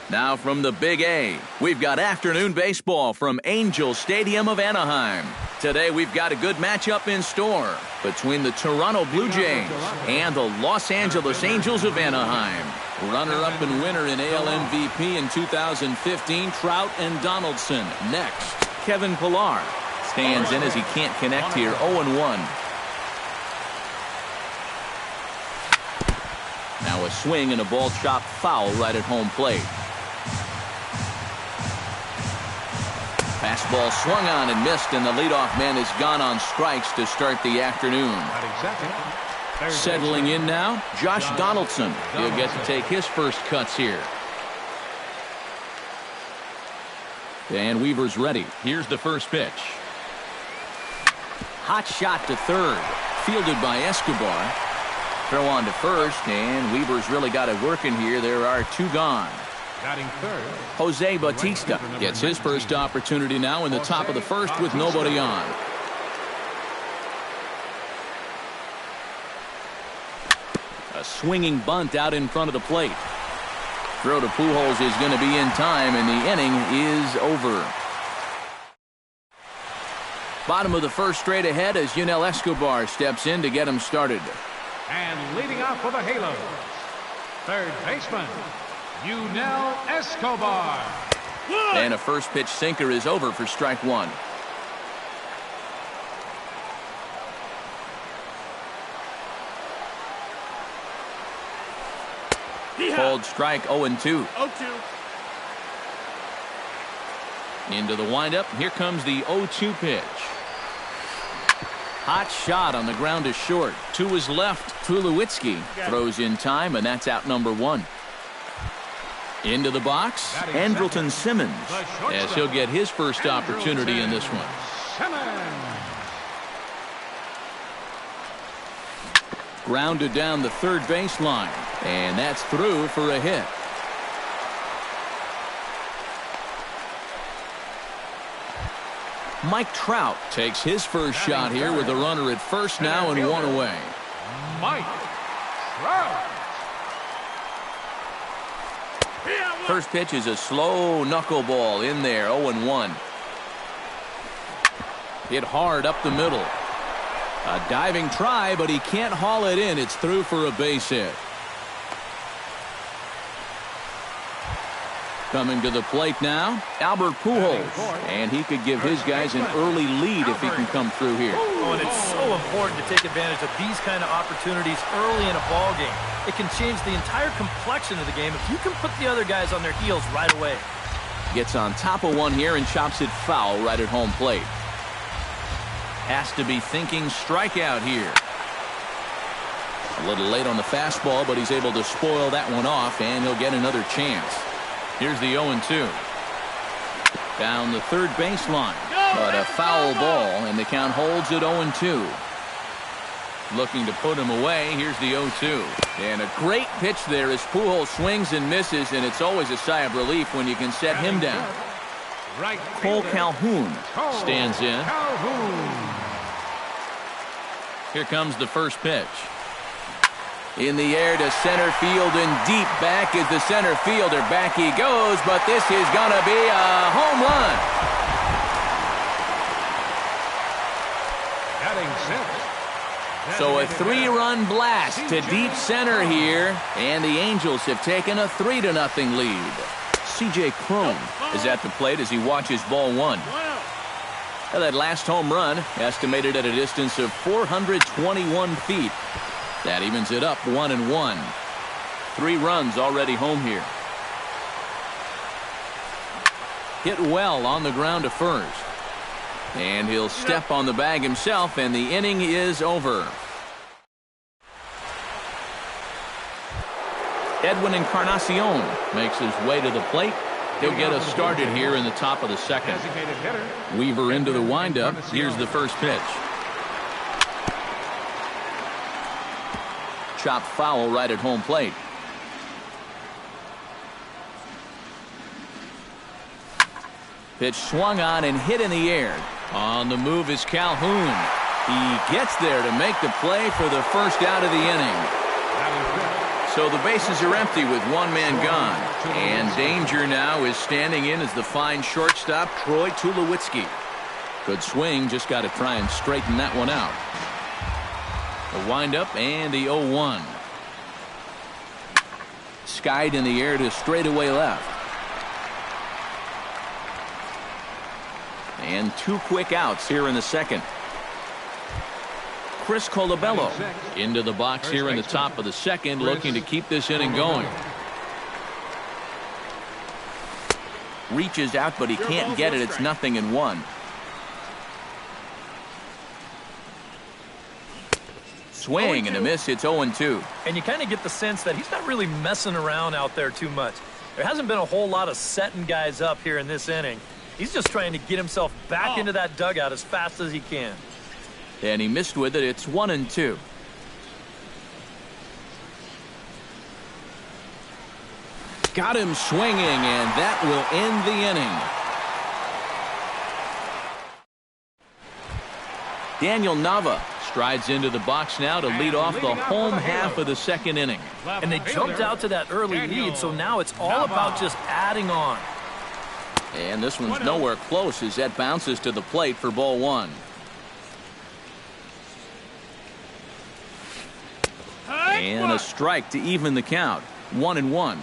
Now from the Big A, we've got afternoon baseball from Angel Stadium of Anaheim. Today we've got a good matchup in store between the Toronto Blue Jays and the Los Angeles Angels of Anaheim. Runner-up and winner in AL MVP in 2015, Trout and Donaldson. Next, Kevin Pillar stands in as he can't connect here, 0-1. Now a swing and a ball chopped foul right at home plate. Fastball swung on and missed, and the leadoff man has gone on strikes to start the afternoon. Settling in now, Josh Donaldson. He'll get to take his first cuts here. And Weaver's ready. Here's the first pitch. Hot shot to third. Fielded by Escobar. Throw on to first, and Weaver's really got it working here. There are two gone. Jose Bautista gets his first opportunity now in the top of the first with nobody on. A swinging bunt out in front of the plate. Throw to Pujols is going to be in time, and the inning is over. Bottom of the first straight ahead as Yunel Escobar steps in to get him started. And leading off for the Halos, third baseman, Yunel Escobar. And a first pitch sinker is over for strike one. Called strike 0-2. Into the windup. Here comes the 0-2 pitch. Hot shot on the ground to short. To his left, Tulowitzki throws in time, and that's out number one. Into the box, Andrelton Simmons, as he'll get his first opportunity in this one. Grounded down the third baseline, and that's through for a hit. Mike Trout takes his first shot here with a runner at first now and one away. Mike Trout. First pitch is a slow knuckleball in there, 0-1. Hit hard up the middle. A diving try, but he can't haul it in. It's through for a base hit. Coming to the plate now, Albert Pujols, and he could give his guys an early lead if he can come through here. Oh, and it's so important to take advantage of these kind of opportunities early in a ball game. It can change the entire complexion of the game if you can put the other guys on their heels right away. Gets on top of one here and chops it foul right at home plate. Has to be thinking strikeout here. A little late on the fastball, but he's able to spoil that one off, and he'll get another chance. Here's the 0-2. Down the third baseline, but a foul ball, and the count holds at 0-2. Looking to put him away. Here's the 0-2. And a great pitch there as Pujols swings and misses, and it's always a sigh of relief when you can set him down. Cole Calhoun stands in. Here comes the first pitch. In the air to center field and deep back is the center fielder. Back he goes, but this is going to be a home run. So a three-run blast to deep center here, and the Angels have taken a 3-0 lead. C.J. Cron is at the plate as he watches ball one. Now that last home run estimated at a distance of 421 feet. That evens it up 1-1. 3 runs already home here. Hit well on the ground to first. And he'll step on the bag himself, and the inning is over. Edwin Encarnacion makes his way to the plate. He'll get us started here in the top of the second. Weaver into the windup. Here's the first pitch. Chopped foul right at home plate. Pitch swung on and hit in the air. On the move is Calhoun. He gets there to make the play for the first out of the inning. So the bases are empty with one man gone. And danger now is standing in as the fine shortstop, Troy Tulowitzki. Good swing, just got to try and straighten that one out. The windup and the 0-1. Skied in the air to straightaway left. And 2 quick outs here in the second. Chris Colabello into the box here in the top of the second, looking to keep this inning going. Reaches out, but he can't get it. It's 0-1. Swing and a miss. It's 0-2. And you kind of get the sense that he's not really messing around out there too much. There hasn't been a whole lot of setting guys up here in this inning. He's just trying to get himself back into that dugout as fast as he can. And he missed with it. It's 1-2. Got him swinging, and that will end the inning. Daniel Nava strides into the box now to lead off the home half of the second inning. And they jumped out to that early lead, so now it's all about just adding on. And this one's nowhere close as that bounces to the plate for ball 1. And a strike to even the count. 1-1.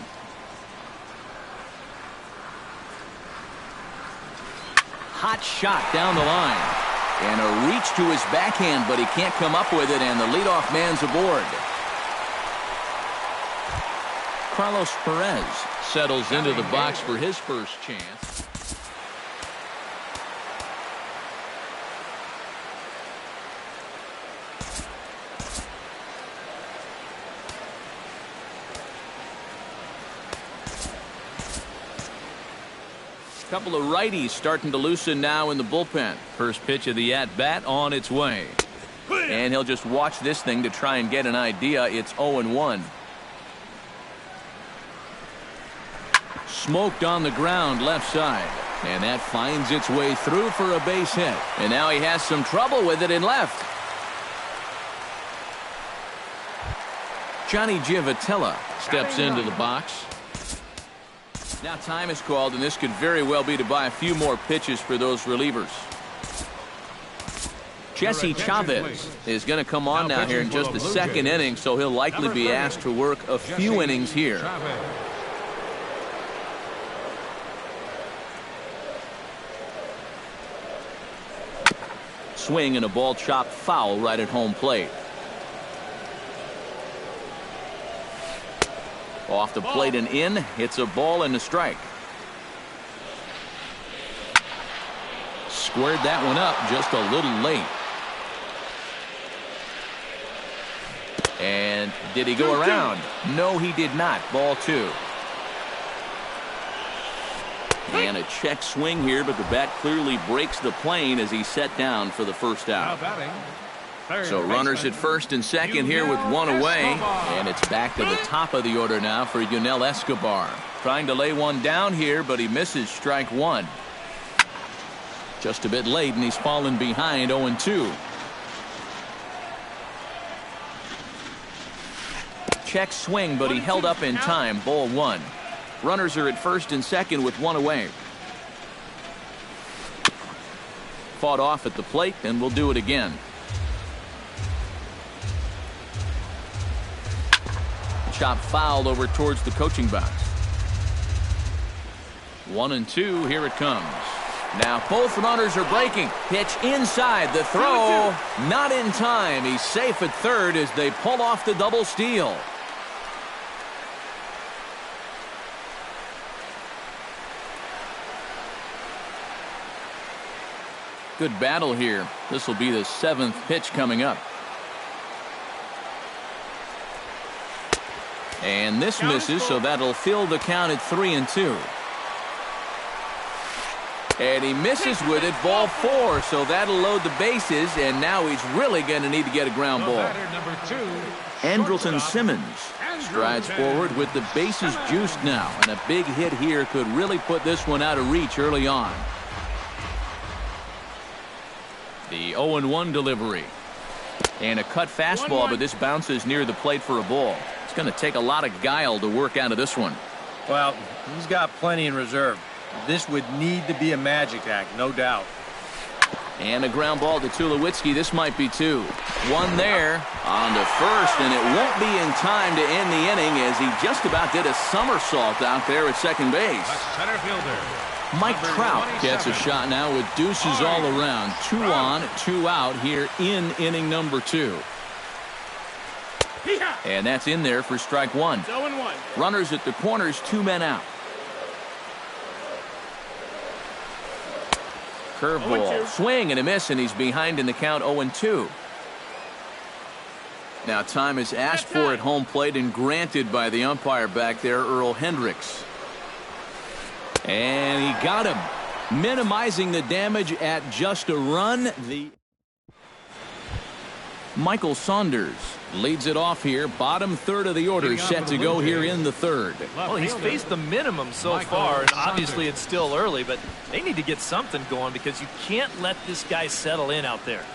Hot shot down the line. And a reach to his backhand, but he can't come up with it, and the leadoff man's aboard. Carlos Perez settles into the box for his first chance. Couple of righties starting to loosen now in the bullpen. First pitch of the at-bat on its way. And he'll just watch this thing to try and get an idea. It's 0-1. Smoked on the ground left side. And that finds its way through for a base hit. And now he has some trouble with it in left. Johnny Giavotella steps into the box. Now time is called, and this could very well be to buy a few more pitches for those relievers. Jesse Chavez is going to come on now here in just the second inning, so he'll likely be asked to work a few innings here. Swing and a ball chopped foul right at home plate. Off the plate and in. It's a ball and a strike. Squared that one up just a little late. And did he go around? No, he did not. Ball 2. And a check swing here, but the bat clearly breaks the plane as he's set down for the first out. So runners at first and second here with one away. And it's back to the top of the order now for Yunel Escobar. Trying to lay one down here, but he misses strike 1. Just a bit late, and he's fallen behind 0-2. Check swing, but he held up in time. Ball 1. Runners are at first and second with one away. Fought off at the plate, and we'll do it again. Chop fouled over towards the coaching box. 1-2. Here it comes. Now both runners are breaking. Pitch inside. The throw not in time. He's safe at third as they pull off the double steal. Good battle here. This will be the 7th pitch coming up. And this misses, so that'll fill the count at 3-2. And he misses with it. Ball 4, so that'll load the bases, and now he's really going to need to get a ground ball. Andrelton Simmons strides forward with the bases juiced now, and a big hit here could really put this one out of reach early on. The 0-1 delivery. And a cut fastball, but this bounces near the plate for a ball. It's going to take a lot of guile to work out of this one. Well, he's got plenty in reserve. This would need to be a magic act, no doubt. And a ground ball to Tulowitzki. This might be two. One there on to first, and it won't be in time to end the inning as he just about did a somersault out there at second base. The center fielder, Mike number Trout gets a 27. shot now with deuces all around. 2 on, 2 out here in inning number 2. And that's in there for strike one. 0-1. Runners at the corners, 2 men out. Curveball, swing and a miss, and he's behind in the count 0-2. Now time is asked for at home plate and granted by the umpire back there, Earl Hendricks. And he got him, minimizing the damage at just a run. Michael Saunders leads it off here. Bottom third of the order set to go here in the third. Well, he's faced the minimum so far, and obviously it's still early, but they need to get something going because you can't let this guy settle in out there.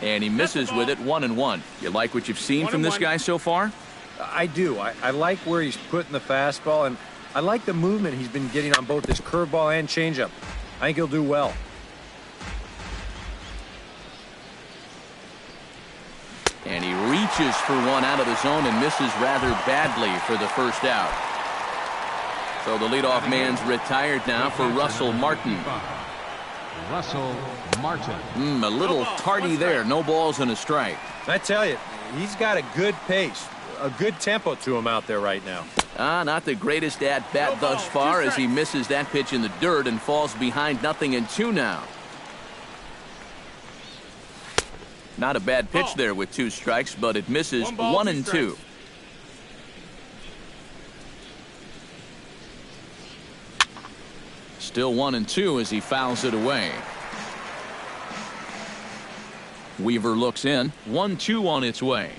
And he misses with it, 1-1. You like what you've seen from this guy so far? I do. I like where he's putting the fastball, and I like the movement he's been getting on both his curveball and changeup. I think he'll do well. And he reaches for one out of the zone and misses rather badly for the first out. So the leadoff man's retired now for Russell Martin. Russell Martin. A little tardy there. No balls and a strike. I tell you, he's got a good pace, a good tempo to him out there right now. Not the greatest at-bat thus far as he misses that pitch in the dirt and falls behind 0-2 now. Not a bad pitch there with 2 strikes, but it misses 1-2. Still 1-2 as he fouls it away. Weaver looks in. 1-2 on its way.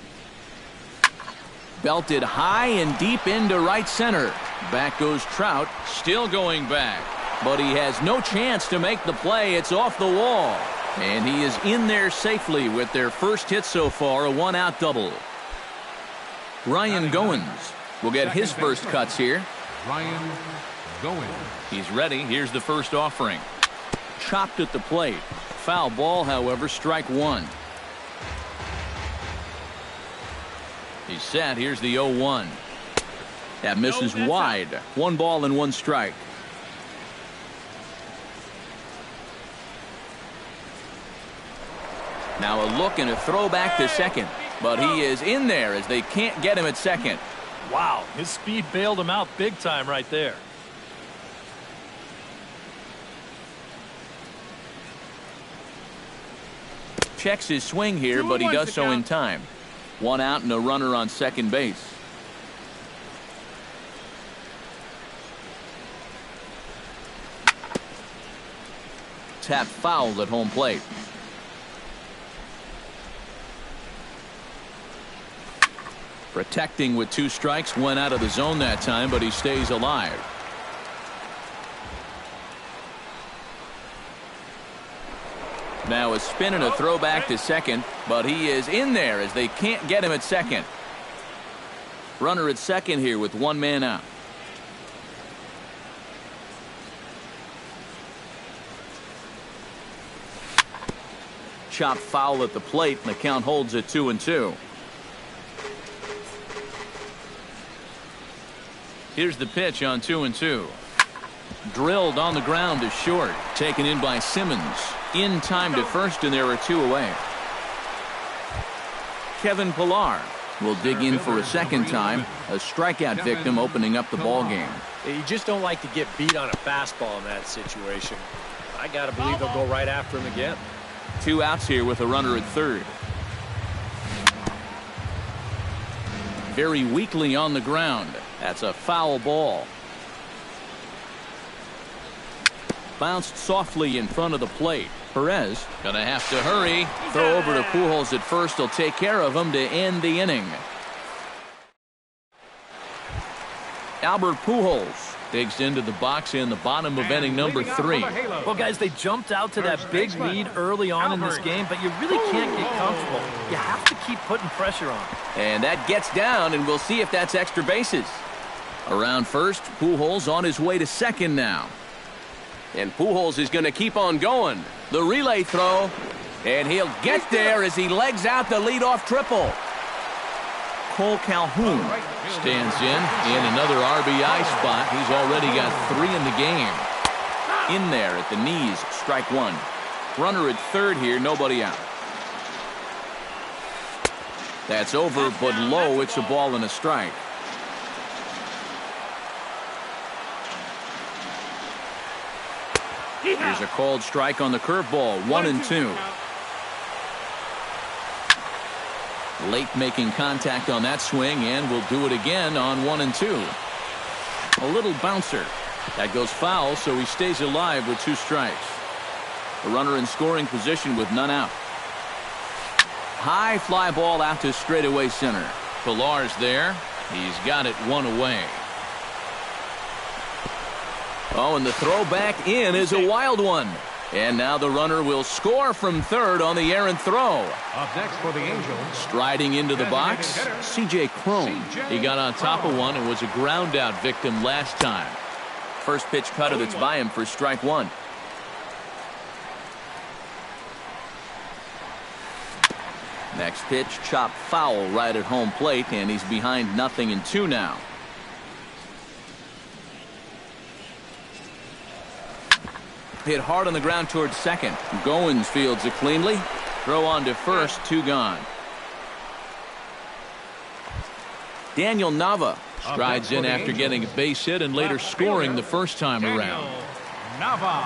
Belted high and deep into right center. Back goes Trout, still going back. But he has no chance to make the play. It's off the wall. And he is in there safely with their first hit so far, a 1-out double. Ryan Goins will get his first cuts here. Ryan Goins. He's ready. Here's the first offering. Chopped at the plate. Foul ball, however, strike one. He's set. Here's the 0-1. That misses wide. 1 ball and 1 strike. Now a look and a throw back to second. But he is in there as they can't get him at second. Wow, his speed bailed him out big time right there. Checks his swing here, but he does so in time. 1 out and a runner on second base. Tap foul at home plate. Protecting with 2 strikes, went out of the zone that time, but he stays alive. Now a spin and a throw back to second, but he is in there as they can't get him at second. Runner at second here with 1 man out. Chop foul at the plate, and the count holds at 2-2. Here's the pitch on 2-2. Drilled on the ground to short. Taken in by Simmons. In time to first, and there are 2 away. Kevin Pillar will dig in for a second time. A strikeout victim opening up the ball game. You just don't like to get beat on a fastball in that situation. I got to believe they'll go right after him again. 2 outs here with a runner at third. Very weakly on the ground. That's a foul ball. Bounced softly in front of the plate. Perez gonna have to hurry. Throw over to Pujols at first. He'll take care of him to end the inning. Albert Pujols Digs into the box in the bottom of inning number 3. Well, guys, they jumped out to that big lead early on in this game, but you really can't get comfortable. You have to keep putting pressure on. And that gets down, and we'll see if that's extra bases. Around first, Pujols on his way to second now. And Pujols is going to keep on going. The relay throw, and he'll get there as he legs out the leadoff triple. Cole Calhoun stands in another RBI spot. He's already got 3 in the game. In there at the knees, strike 1. Runner at third here, nobody out. That's over, but low. It's a ball and a strike. Here's a called strike on the curveball, 1-2. Late making contact on that swing, and will do it again on 1-2. A little bouncer. That goes foul, so he stays alive with 2 strikes. A runner in scoring position with none out. High fly ball out to straightaway center. Pillar's there. He's got it 1 away. Oh, and the throw back in is a wild one. And now the runner will score from third on the errant throw. Up next for the Angels. Striding into the box, C.J. Cron. He got on top of one and was a ground out victim last time. First pitch cutter that's by him for strike 1. Next pitch, chop foul right at home plate, and he's behind 0-2 now. Hit hard on the ground towards second. Goins fields it cleanly. Throw on to first, 2 gone. Daniel Nava strides in after getting a base hit and later scoring the first time around. Nava.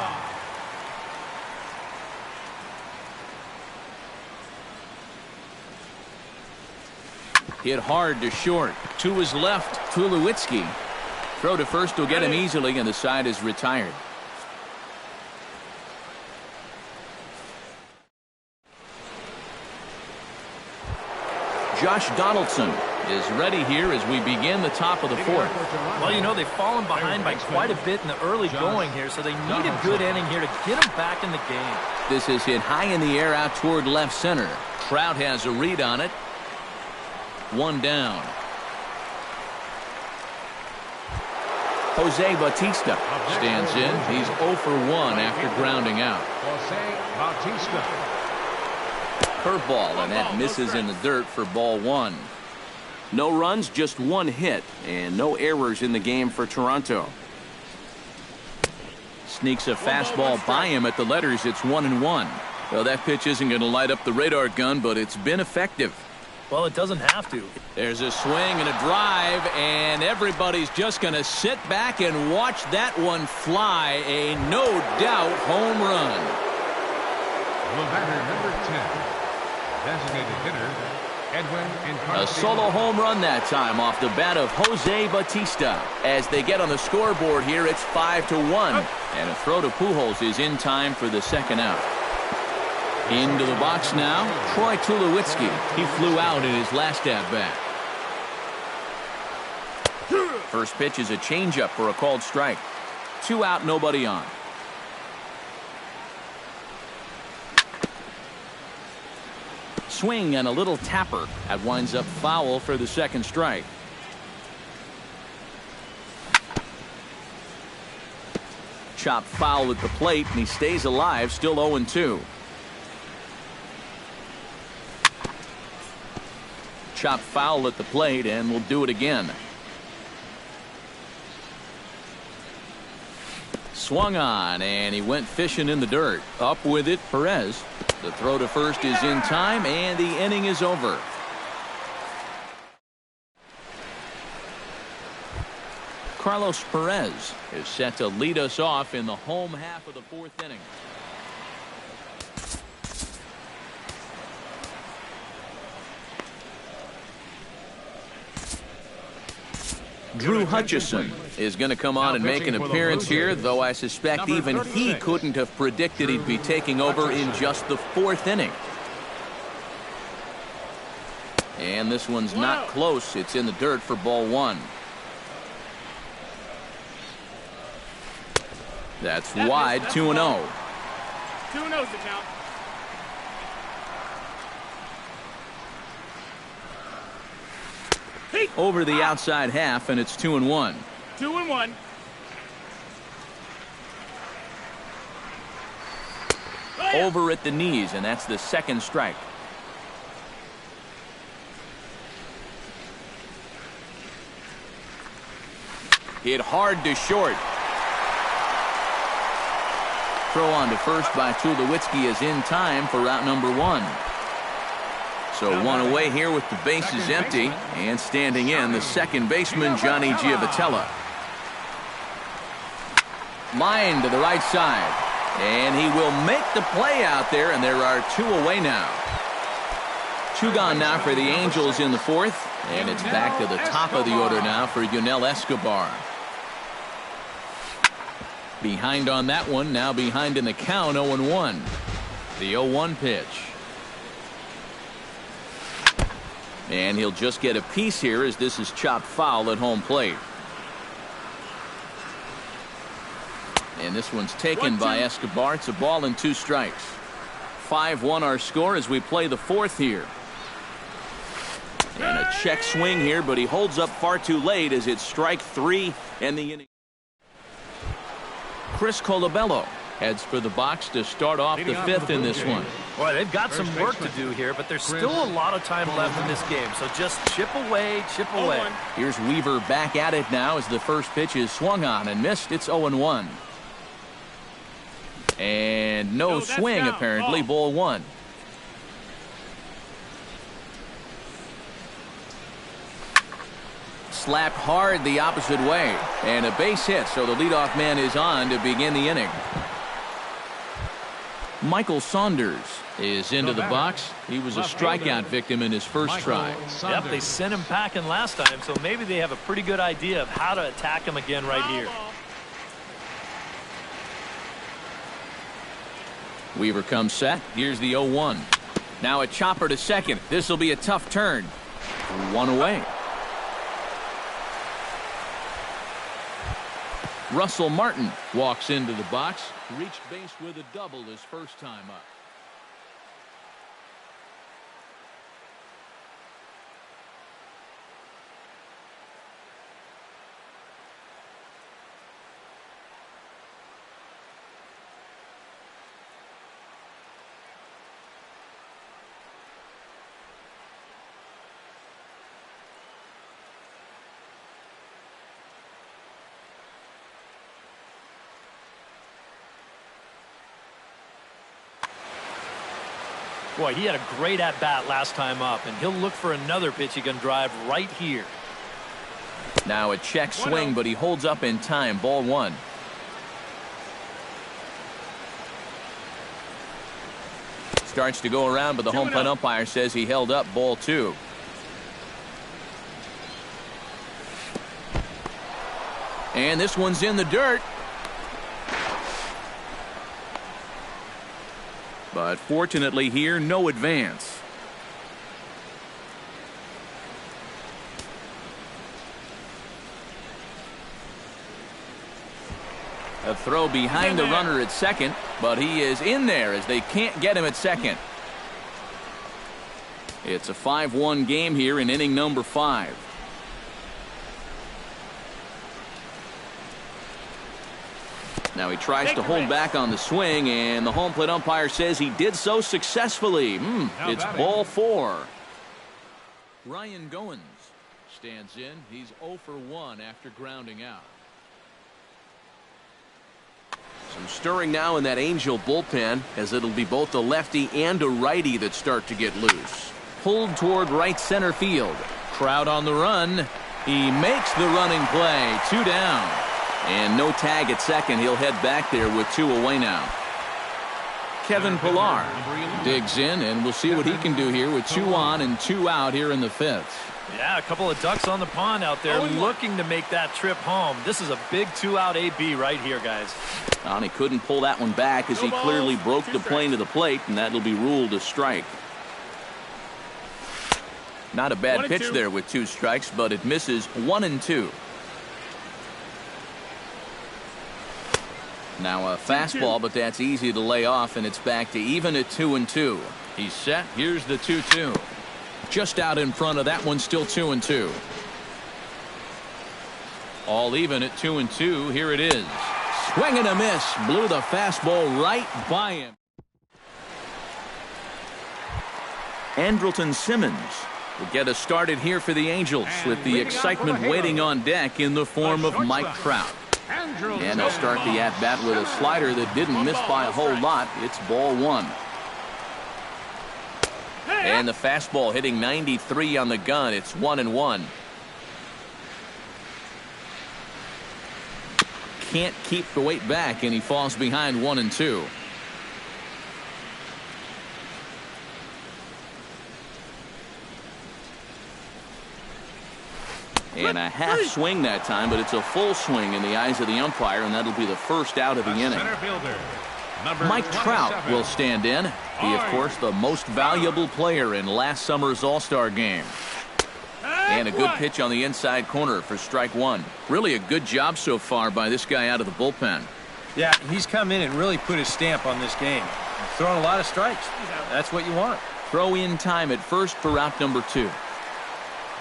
Hit hard to short. To his left, Tulowitzki. Throw to first will get him easily, and the side is retired. Josh Donaldson is ready here as we begin the top of the 4th. Well, you know, they've fallen behind by quite a bit in the early going here, so they need a good inning here to get them back in the game. This is hit high in the air out toward left center. Trout has a read on it. 1 down. Jose Bautista stands in. He's 0 for 1 after grounding out. Jose Bautista. Curveball, and that misses in the dirt for ball 1. No runs, just 1 hit, and no errors in the game for Toronto. Sneaks a fastball by him at the letters. It's 1-1. Well, that pitch isn't going to light up the radar gun, but it's been effective. Well, it doesn't have to. There's a swing and a drive, and everybody's just going to sit back and watch that one fly. A no-doubt home run. The batter, number 10. Designated hitter, Edwin. A solo home run that time off the bat of Jose Bautista. As they get on the scoreboard here, it's 5-1. And a throw to Pujols is in time for the second out. Into the box now, Troy Tulowitzki. He flew out in his last at-bat. First pitch is a changeup for a called strike. 2 out, nobody on. Swing and a little tapper. That winds up foul for the second strike. Chop foul at the plate, and he stays alive, still 0-2. Chop foul at the plate, and we'll do it again. Swung on, and he went fishing in the dirt. Up with it, Perez. The throw to first is in time, and the inning is over. Carlos Perez is set to lead us off in the home half of the 4th inning. Drew Hutchison is going to come on and make an appearance here, though I suspect even he couldn't have predicted he'd be taking over in just the 4th inning. And this one's not close. It's in the dirt for ball 1. That's wide, 2-0. 2-0 is the count. Over the outside half, and it's 2-1. 2-1. Over at the knees, and that's the second strike. Hit hard to short. Throw on to first by Tulowitzki is in time for route number 1. So one away here with the bases empty, and standing in the second baseman, Johnny Giavotella. Line to the right side, and he will make the play out there, and there are 2 away now. 2 gone now for the Angels in the 4th, and it's back to the top of the order now for Yunel Escobar. Behind on that one, now behind in the count, 0-1. The 0-1 pitch. And he'll just get a piece here as this is chopped foul at home plate. And this one's taken by Escobar. It's a ball and 2 strikes. 5-1 our score as we play the 4th here. And a check swing here, but he holds up far too late as it's strike 3 and the inning. Chris Colabello heads for the box to start off the 5th in this one. Boy, they've got some work to do here, but there's still a lot of time left in this game. So just chip away, chip away. Here's Weaver back at it now as the first pitch is swung on and missed. It's 0-1. And no swing apparently. Ball 1. Slapped hard the opposite way, and a base hit, so the leadoff man is on to begin the inning. Michael Saunders is into the box. He was a strikeout victim in his first try. Yep, they sent him packing last time, so maybe they have a pretty good idea of how to attack him again right here. Weaver comes set. Here's the 0-1. Now a chopper to second. This will be a tough turn. 1 away. Russell Martin walks into the box. Reached base with a double his first time up. Boy, he had a great at-bat last time up, and he'll look for another pitch he can drive right here. Now a check swing, but he holds up in time. Ball 1. Starts to go around, but the home plate umpire says he held up. Ball 2. And this one's in the dirt. But fortunately here, no advance. A throw behind the runner at second, but he is in there as they can't get him at second. It's a 5-1 game here in inning number 5. Now he tries to hold back on the swing, and the home plate umpire says he did so successfully. It's ball 4. Ryan Goins stands in. He's 0 for 1 after grounding out. Some stirring now in that Angel bullpen, as it'll be both a lefty and a righty that start to get loose. Pulled toward right center field. Crowd on the run. He makes the running play. 2 down. And no tag at second. He'll head back there with 2 away now. Kevin Pillar digs in, and we'll see what he can do here with 2 on and 2 out here in the 5th. Yeah, a couple of ducks on the pond out there looking to make that trip home. This is a big 2-out AB right here, guys. And he couldn't pull that one back as he clearly broke the plane to the plate, and that'll be ruled a strike. Not a bad pitch there with 2 strikes, but it misses 1 and 2. Now a fastball, but that's easy to lay off, and it's back to even at 2-2. He's set. Here's the 2-2. Just out in front of that one, still 2-2. All even at 2-2. Here it is. Swing and a miss. Blew the fastball right by him. Andrelton Simmons will get us started here for the Angels with the excitement waiting on deck in the form of Mike Trout. And they'll start the at-bat with a slider that didn't miss by a whole lot. It's ball one. And the fastball hitting 93 on the gun. It's 1-1. Can't keep the weight back, and he falls behind 1-2. And a half swing that time, but it's a full swing in the eyes of the umpire, and that'll be the first out of the inning. Mike Trout will stand in. He, of course, the most valuable player in last summer's All-Star game. And a good pitch on the inside corner for strike one. Really a good job so far by this guy out of the bullpen. Yeah, he's come in and really put his stamp on this game. Throwing a lot of strikes. That's what you want. Throw in time at first for route number 2.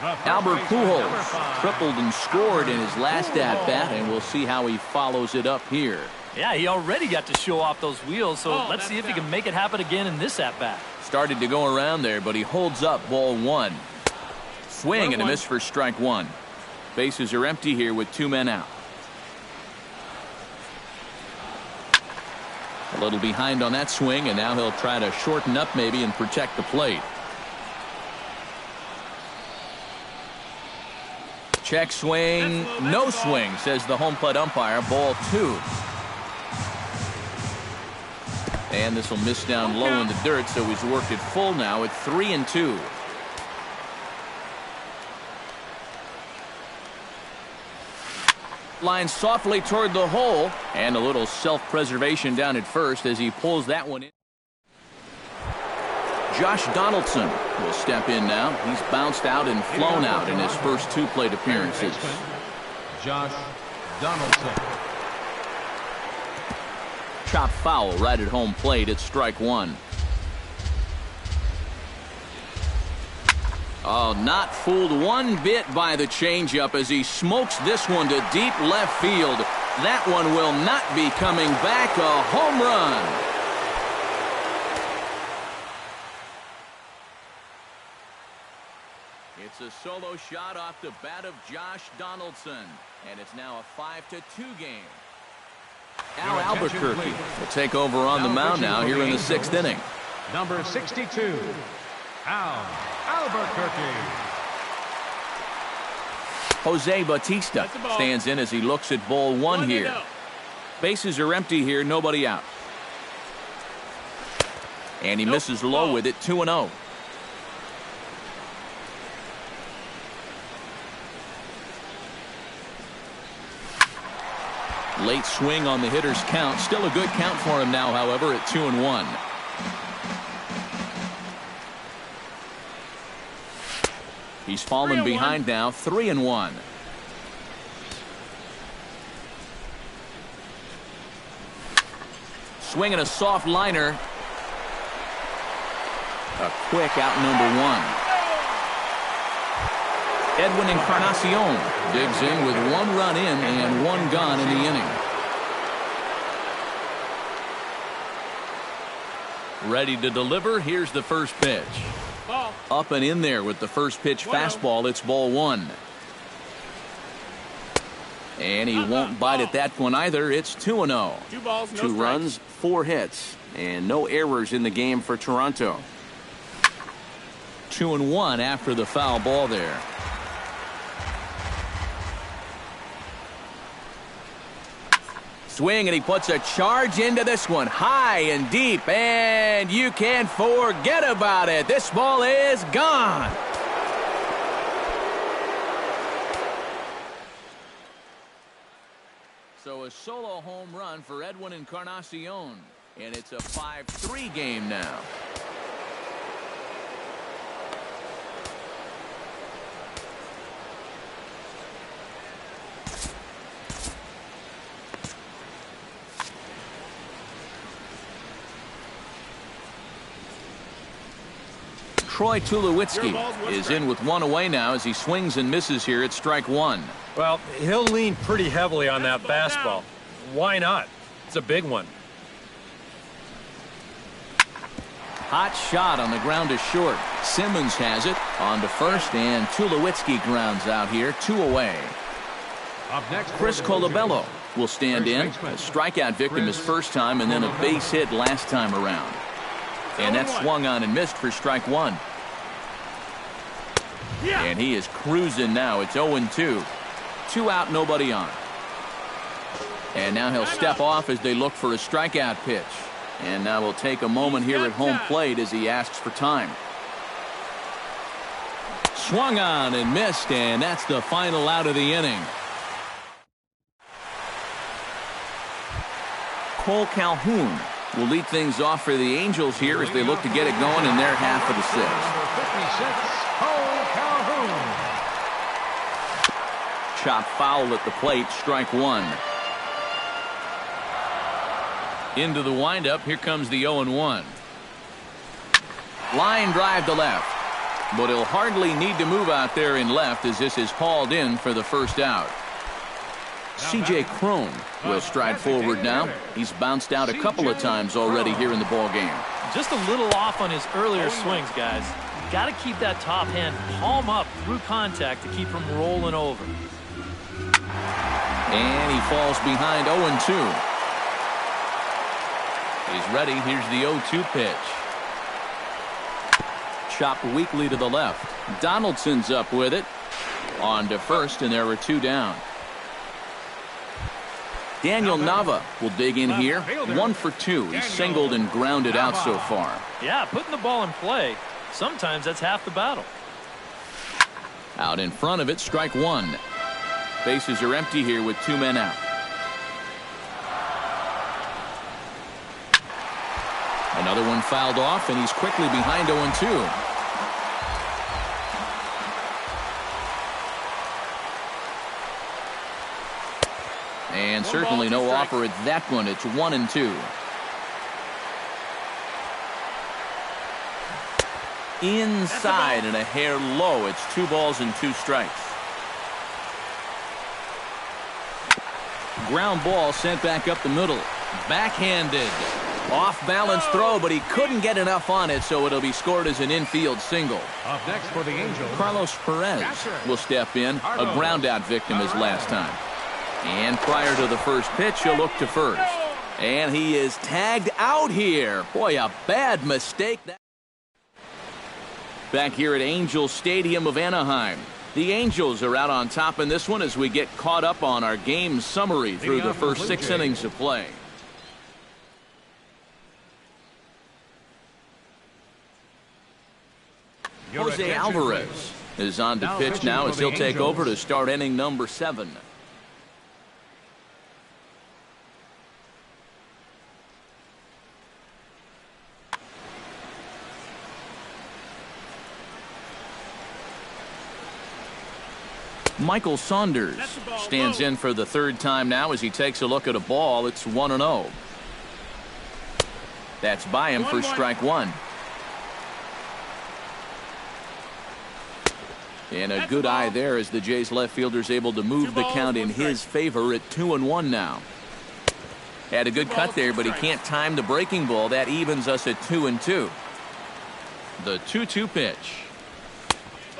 Albert Pujols tripled and scored in his last at-bat, and we'll see how he follows it up here. Yeah, he already got to show off those wheels, so let's see if he can make it happen again in this at-bat. Started to go around there, but he holds up ball one. Swing and a miss for strike one. Bases are empty here with 2 men out. A little behind on that swing, and now he'll try to shorten up maybe and protect the plate. Check swing, no swing, says the home plate umpire. Ball 2. And this will miss down low in the dirt, so he's worked it full now at 3-2. Line softly toward the hole, and a little self-preservation down at first as he pulls that one in. Josh Donaldson will step in now. He's bounced out and flown out in his first 2 plate appearances. Josh Donaldson. Chop foul right at home plate at strike one. Oh, not fooled one bit by the changeup as he smokes this one to deep left field. That one will not be coming back. A home run. It's a solo shot off the bat of Josh Donaldson, and it's now a 5-2 game. Al Albuquerque will take over on the mound now here in the 6th inning. Number 62, Al Albuquerque. Jose Bautista stands in as he looks at ball one here. Bases are empty here, nobody out. And he misses low with it, 2-0. Late swing on the hitter's count. Still a good count for him now, however, at 2-1. He's fallen behind now, 3-1. Swinging a soft liner. A quick out number 1. Edwin Encarnacion digs in with 1 run in and 1 gone in the inning. Ready to deliver. Here's the first pitch. Ball. Up and in there with the first pitch fastball. It's ball 1. And he won't bite at that one either. It's 2-0. 2 balls, no 2 strikes. runs, 4 hits, and no errors in the game for Toronto. 2-1 after the foul ball there. Swing, and he puts a charge into this one, high and deep, and you can forget about it. This ball is gone. So a solo home run for Edwin Encarnacion, and it's a 5-3 game now. Troy Tulowitzki is in with one away now as he swings and misses here at strike one. Well, he'll lean pretty heavily on that fastball. Why not? It's a big one. Hot shot on the ground is short. Simmons has it on to first, and Tulowitzki grounds out here, 2 away. Up next, Chris Colabello will stand in. A strikeout victim his first time and then a base hit last time around. And that swung on and missed for strike one. And he is cruising now. It's 0-2. 2 out, nobody on. And now he'll step off as they look for a strikeout pitch. And now we'll take a moment here at home plate as he asks for time. Swung on and missed, and that's the final out of the inning. Cole Calhoun will lead things off for the Angels here as they look to get it going in their half of the 6th. Chop foul at the plate, strike one. Into the windup, here comes the 0-1. Line drive to left, but he'll hardly need to move out there in left as this is hauled in for the first out. C.J. Cron will stride forward now. He's bounced out a couple of times already here in the ball game. Just a little off on his earlier swings, guys. Got to keep that top hand palm up through contact to keep him rolling over. And he falls behind 0-2. He's ready. Here's the 0-2 pitch. Chopped weakly to the left. Donaldson's up with it. On to first, and there are 2 down. Daniel Nava will dig in here. 1 for 2. He's singled and grounded out so far. Yeah, putting the ball in play. Sometimes that's half the battle. Out in front of it, strike one. Bases are empty here with 2 men out. Another one fouled off, and he's quickly behind 0-2. And certainly no offer at that one. It's 1-2. Inside and a hair low. It's 2 balls and 2 strikes. Ground ball sent back up the middle. Backhanded. Off balance throw, but he couldn't get enough on it, so it'll be scored as an infield single. Up next for the Angels, Carlos Perez will step in, a ground out victim as last time. And prior to the first pitch, he'll look to first. And he is tagged out here. Boy, a bad mistake. Back here at Angels Stadium of Anaheim. The Angels are out on top in this one as we get caught up on our game summary through the first 6 innings of play. Jose Alvarez is on to pitch now as he'll take over to start inning number 7. Michael Saunders stands in for the 3rd time now as he takes a look at a ball. It's 1-0. That's by him for strike one. And a good eye there as the Jays left fielder's able to move the count in his favor at 2-1 now. Had a good cut there, but he can't time the breaking ball. That evens us at 2-2. The 2-2 pitch.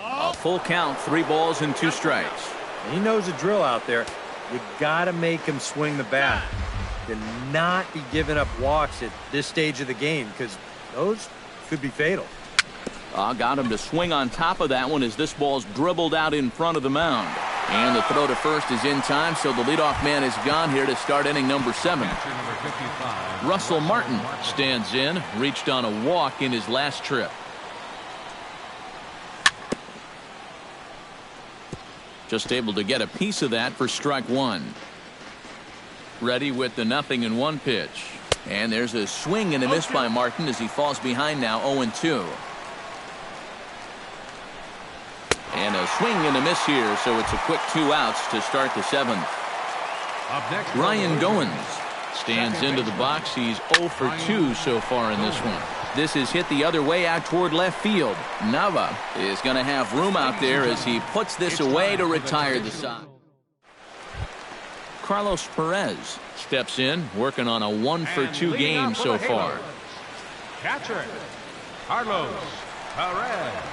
A full count, 3 balls and 2 strikes. He knows the drill out there. You got to make him swing the bat. To not be giving up walks at this stage of the game, because those could be fatal. Got him to swing on top of that one as this ball's dribbled out in front of the mound. And the throw to first is in time, so the leadoff man is gone here to start inning number 7. Russell Martin stands in, reached on a walk in his last trip. Just able to get a piece of that for strike one. Ready with the 0-1 pitch. And there's a swing and a miss by Martin as he falls behind now 0-2. And a swing and a miss here, so it's a quick 2 outs to start the 7th. Ryan Goins stands into the box. He's 0 for 2 so far in this one. This is hit the other way out toward left field. Nava is going to have room out there as he puts this away to retire the side. Carlos Perez steps in, working on a 1-for-2 game so far. Catcher, Carlos Perez.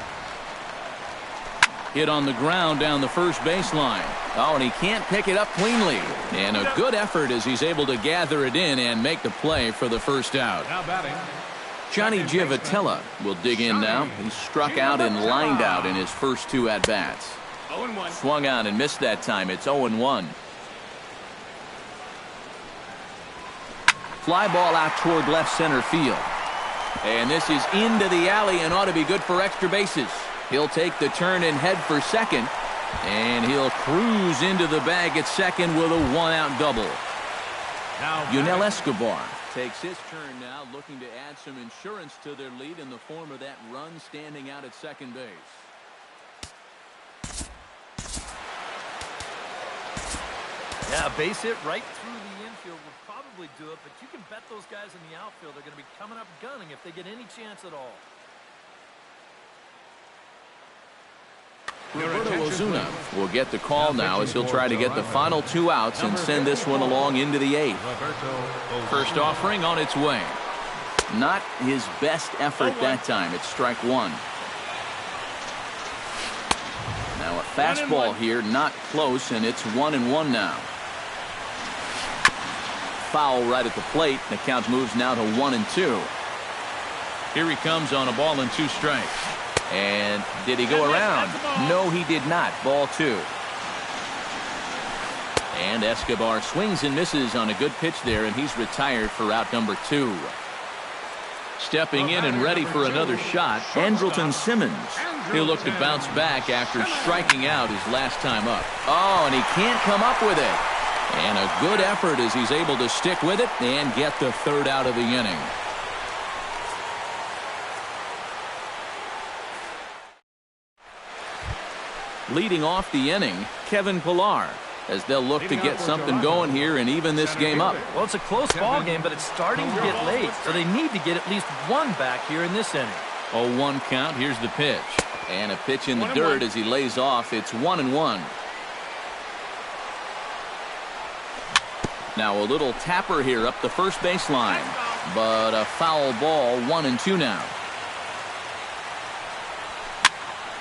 Hit on the ground down the first baseline. Oh, and he can't pick it up cleanly. And a good effort as he's able to gather it in and make the play for the first out. Now batting, Johnny Givotella will dig in now. He struck out and lined out in his first 2 at-bats. 0-1. Swung on and missed that time. It's 0-1. Fly ball out toward left center field. And this is into the alley and ought to be good for extra bases. He'll take the turn and head for second. And he'll cruise into the bag at second with a 1-out double. now Yunel Escobar takes his turn now, looking to add some insurance to their lead in the form of that run standing out at second base. Yeah, base hit right through the infield would probably do it, but you can bet those guys in the outfield are going to be coming up gunning if they get any chance at all. Roberto Ozuna will get the call now as he'll try to get the final 2 outs and send this one along into the 8th. First offering on its way. Not his best effort that time. It's strike 1. Now a fastball here, not close, and it's 1-1 now. Foul right at the plate. The count moves now to 1-2. Here he comes on a ball and 2 strikes. And did he go around? No, he did not. Ball 2. And Escobar swings and misses on a good pitch there, and he's retired for out number 2. Stepping in and ready for another shot, Andrelton Simmons. He'll look to bounce back after striking out his last time up. Oh, and he can't come up with it. And a good effort as he's able to stick with it and get the 3rd out of the inning. Leading off the inning, Kevin Pillar, as they'll look to get something going here and even this game up. Well, it's a close ball game, but it's starting to get late, so they need to get at least 1 back here in this inning. 0-1 count. Here's the pitch. And a pitch in the dirt as he lays off. It's 1-1. Now a little tapper here up the first baseline, but a foul ball. 1-2 now.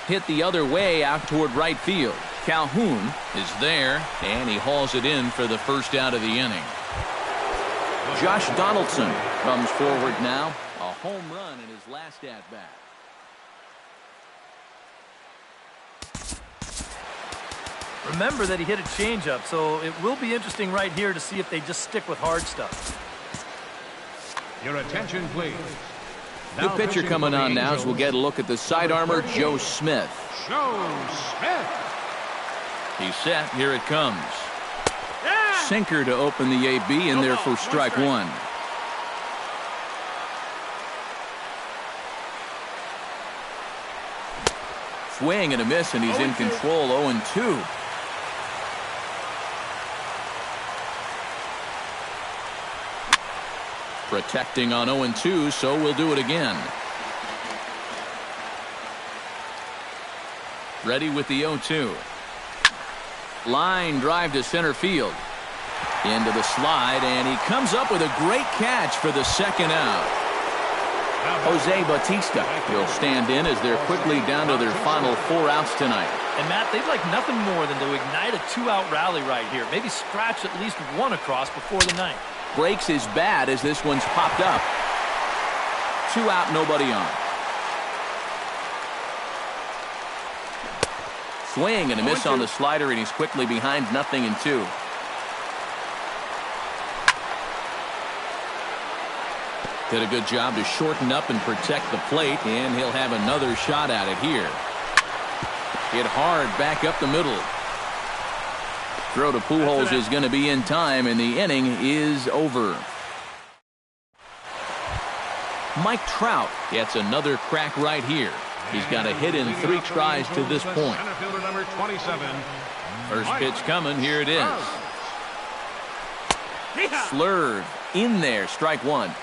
Hit the other way out toward right field. Calhoun is there, and he hauls it in for the first out of the inning. Josh Donaldson comes forward now. A home run in his last at-bat. Remember that he hit a changeup, so it will be interesting right here to see if they just stick with hard stuff. your attention, please. New pitcher coming on now as we'll get a look at the sidearmer, Joe Smith. Joe Smith. He's set. Here it comes. Sinker to open the AB in there for strike 1. Swing and a miss, and he's in control. 0-2. Protecting on 0-2, so we'll do it again. Ready with the 0-2. Line drive to center field. Into the slide, and he comes up with a great catch for the second out. Jose Bautista will stand in as they're quickly down to their final 4 outs tonight. And Matt, they'd like nothing more than to ignite a 2-out rally right here. Maybe scratch at least 1 across before the 9th. Breaks is bad as this one's popped up. 2 out, nobody on. Swing and a miss on the slider, and he's quickly behind 0-2. Did a good job to shorten up and protect the plate, and he'll have another shot at it here. Hit hard back up the middle. Throw to Pujols is going to be in time, and the inning is over. Mike Trout gets another crack right here. He's got a hit in 3 tries to this point. Center fielder number 27. First pitch coming. Here it is. Slurve in there. Strike 1.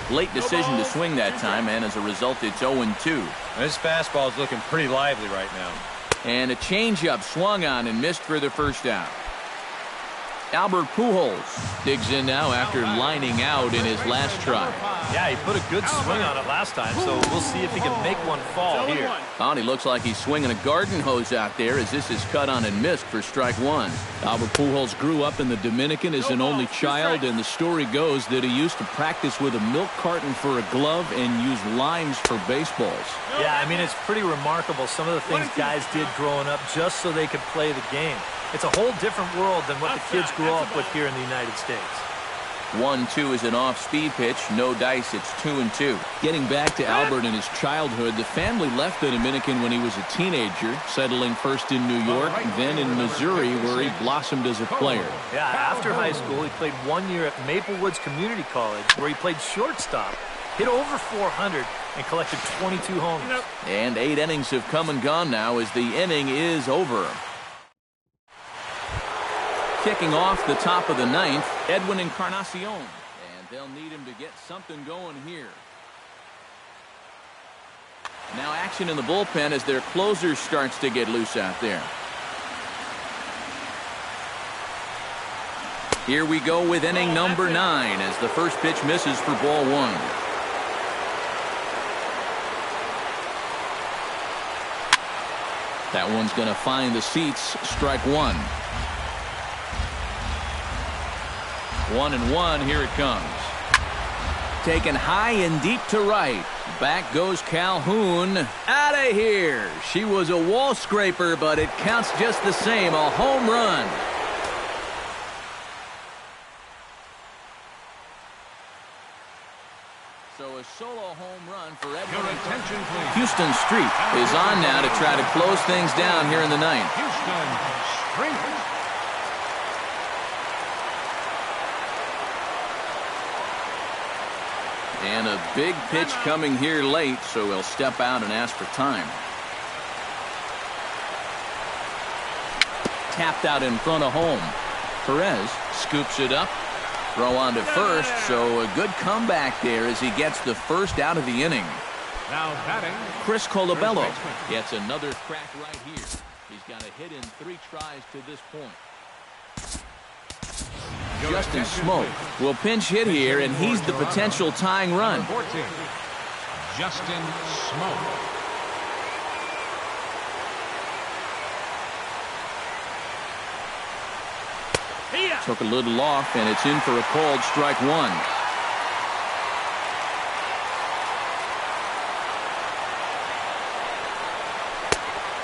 Late decision to swing that time, and as a result, it's 0-2. This fastball is looking pretty lively right now. And a changeup swung on and missed for the first out. Albert Pujols digs in now after lining out in his last try. Yeah, he put a good swing on it last time, so we'll see if he can make one fall here. Oh, and he looks like he's swinging a garden hose out there as this is cut on and missed for strike one. Albert Pujols grew up in the Dominican as an only child, and the story goes that he used to practice with a milk carton for a glove and use limes for baseballs. Yeah, I mean, it's pretty remarkable some of the things guys did growing up just so they could play the game. It's a whole different world than what the kids grew up with here in the United States. 1-2 is an off-speed pitch. No dice. It's 2-2. Getting back to Albert and his childhood, the family left the Dominican when he was a teenager, settling first in New York, then in Missouri, where he blossomed as a player. Yeah, after high school, he played 1 year at Maple Woods Community College, where he played shortstop, hit over 400, and collected 22 homers. And 8 innings have come and gone now as the inning is over. Kicking off the top of the ninth, Edwin Encarnacion. And they'll need him to get something going here. Now action in the bullpen as their closer starts to get loose out there. Here we go with inning number 9 as the first pitch misses for ball 1. That one's going to find the seats. Strike 1. 1-1, here it comes. Taken high and deep to right. Back goes Calhoun. Out of here. She was a wall scraper, but it counts just the same. A home run. So a solo home run for Edwin. Your attention, please. Houston Street is on now to try to close things down here in the ninth. Houston Street. And a big pitch coming here late, so he'll step out and ask for time. Tapped out in front of home. Perez scoops it up. Throw on to first, so a good comeback there as he gets the first out of the inning. Now batting, Chris Colabello gets another crack right here. He's got a hit in 3 tries to this point. Justin Smoke will pinch hit here, and he's the potential tying run. 14, Justin Smoke. Took a little off, and it's in for a called strike 1.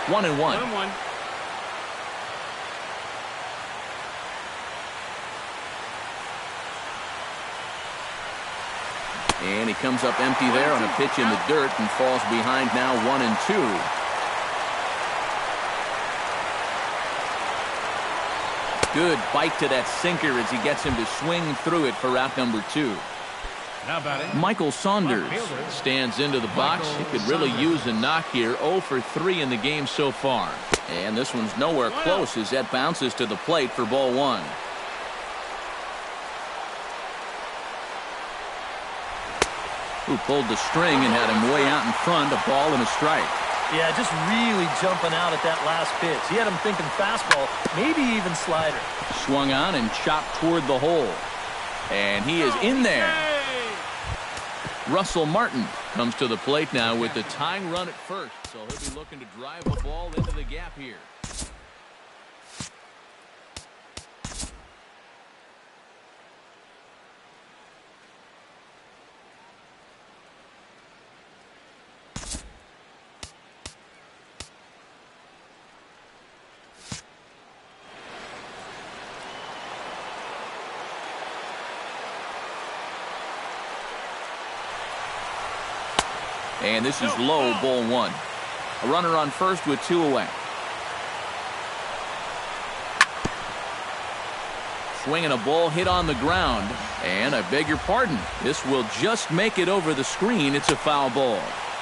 1-1. 1-1. And he comes up empty there on a pitch in the dirt and falls behind now 1-2. Good bite to that sinker as he gets him to swing through it for out number 2. Now batting, Michael Saunders stands into the box. He could really use a knock here. 0 for 3 in the game so far. And this one's nowhere close as that bounces to the plate for ball 1. Who pulled the string and had him way out in front, a ball and a strike. Yeah, just really jumping out at that last pitch. He had him thinking fastball, maybe even slider. Swung on and chopped toward the hole. And he is in there. Russell Martin comes to the plate now with the tying run at first. So he'll be looking to drive a ball into the gap here. And this is low, ball 1. A runner on first with 2 away. Swinging a ball hit on the ground. And I beg your pardon, this will just make it over the screen. It's a foul ball.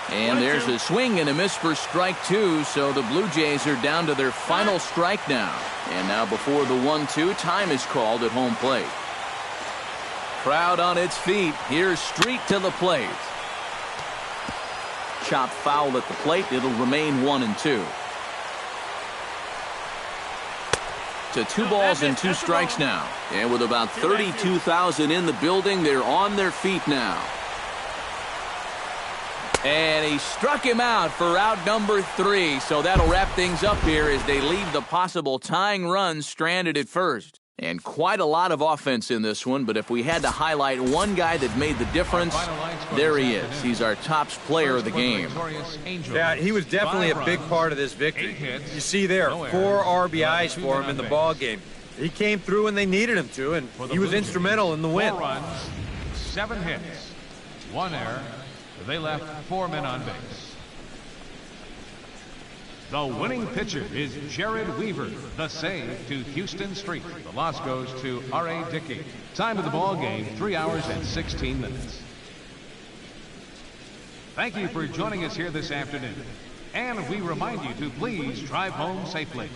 And there's a swing and a miss for strike 2, so the Blue Jays are down to their final strike now. And now before the 1-2, time is called at home plate. Crowd on its feet. Here's Street to the plate. Chop foul at the plate. It'll remain 1-2. To 2 balls and 2 strikes now. And with about 32,000 in the building, they're on their feet now. And he struck him out for out number 3. So that'll wrap things up here as they leave the possible tying run stranded at first. And quite a lot of offense in this one, but if we had to highlight one guy that made the difference, there he is. He's our top player of the game. Yeah, he was definitely a big part of this victory. You see there, 4 RBIs for him in the ball game. He came through when they needed him to, and he was instrumental in the win. 4 runs, 7 hits, 1 error. They left 4 men on base. The winning pitcher is Jared Weaver. The save to Houston Street. The loss goes to R.A. Dickey. Time of the ball game, 3 hours and 16 minutes. Thank you for joining us here this afternoon. And we remind you to please drive home safely.